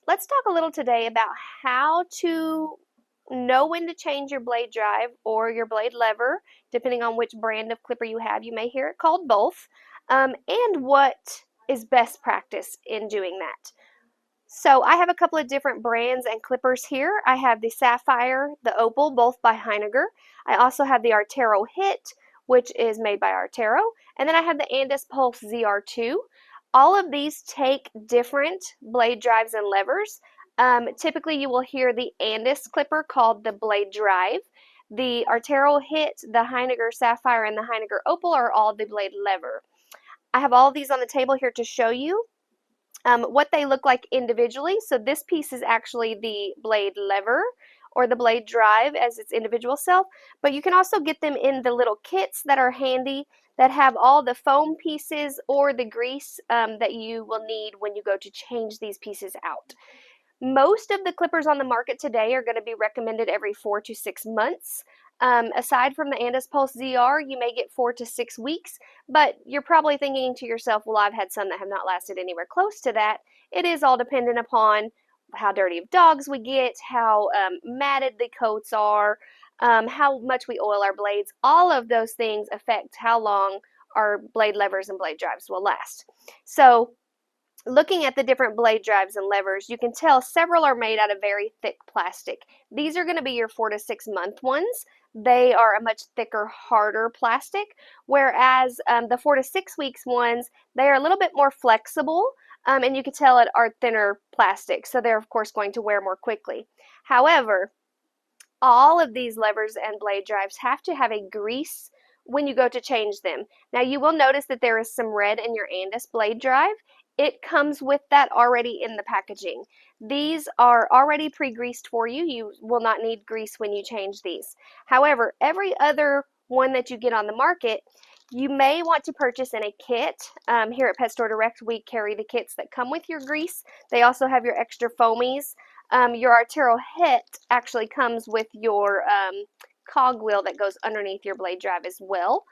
let's talk a little today about how to know when to change your blade drive or your blade lever, depending on which brand of clipper you have. You may hear it called both, and what is best practice in doing that. So I have a couple of different brands and clippers here. I have the Sapphire, the Opal, both by Heiniger. I also have the Artero Hit, which is made by Artero. And then I have the Andis Pulse ZR2. All of these take different blade drives and levers. Typically you will hear the Andis clipper called the blade drive. The Artero Hit, the Heiniger Sapphire, and the Heiniger Opal are all the blade lever. I have all of these on the table here to show you what they look like individually. So this piece is actually the blade lever or the blade drive as its individual self, but you can also get them in the little kits that are handy that have all the foam pieces or the grease that you will need when you go to change these pieces out. Most of the clippers on the market today are going to be recommended every 4 to 6 months. Aside from the Andis Pulse ZR, you may get 4 to 6 weeks, but you're probably thinking to yourself, well, I've had some that have not lasted anywhere close to that. It is all dependent upon how dirty of dogs we get, how matted the coats are, how much we oil our blades. All of those things affect how long our blade levers and blade drives will last. So looking at the different blade drives and levers, you can tell several are made out of very thick plastic. These are going to be your 4 to 6 month ones. They are a much thicker, harder plastic, whereas the 4 to 6 weeks ones, they are a little bit more flexible, and you can tell it are thinner plastic, so they're of course going to wear more quickly. However, all of these levers and blade drives have to have a grease when you go to change them. Now you will notice that there is some red in your Andis blade drive. It comes with that already in the packaging. These are already pre-greased for you. You will not need grease when you change these. However, every other one that you get on the market, you may want to purchase in a kit. Here at Pet Store Direct, we carry the kits that come with your grease. They also have your extra foamies. Your Artero Hit actually comes with your cogwheel that goes underneath your blade drive as well.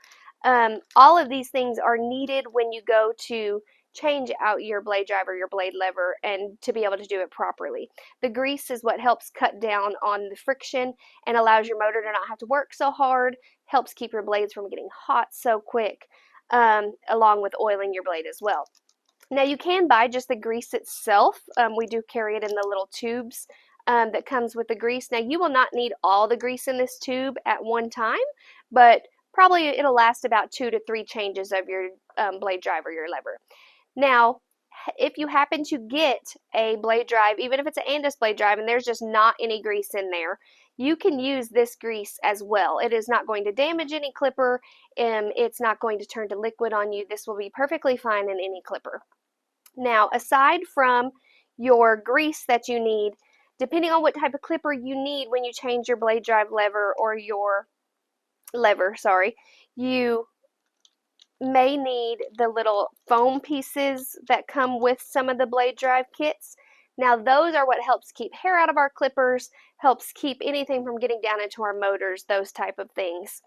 All of these things are needed when you go to change out your blade drive or your blade lever and to be able to do it properly. The grease is what helps cut down on the friction and allows your motor to not have to work so hard, helps keep your blades from getting hot so quick, along with oiling your blade as well. Now you can buy just the grease itself. We do carry it in the little tubes that comes with the grease. Now you will not need all the grease in this tube at one time, but probably it'll last about 2 to 3 changes of your blade drive or your lever. Now, if you happen to get a blade drive, even if it's an Andis blade drive and there's just not any grease in there, you can use this grease as well. It is not going to damage any clipper, and it's not going to turn to liquid on you. This will be perfectly fine in any clipper. Now, aside from your grease that you need, depending on what type of clipper you need when you change your blade drive lever or your lever, you may need the little foam pieces that come with some of the blade drive kits. Now those are what helps keep hair out of our clippers, helps keep anything from getting down into our motors, those type of things.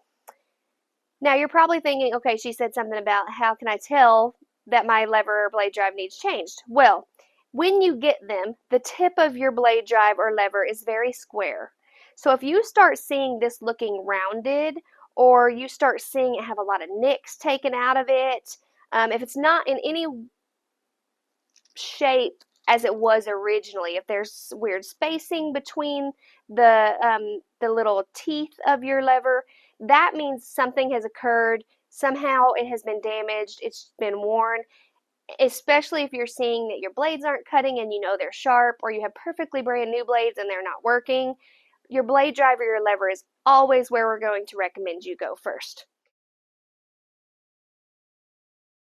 Now you're probably thinking, okay, she said something about how can I tell that my lever or blade drive needs changed? Well, when you get them, the tip of your blade drive or lever is very square. So if you start seeing this looking rounded, or you start seeing it have a lot of nicks taken out of it, if it's not in any shape as it was originally, if there's weird spacing between the little teeth of your lever, that means something has occurred. Somehow it has been damaged, it's been worn, especially if you're seeing that your blades aren't cutting and you know they're sharp, or you have perfectly brand new blades and they're not working. Your blade drive or your lever is always where we're going to recommend you go first.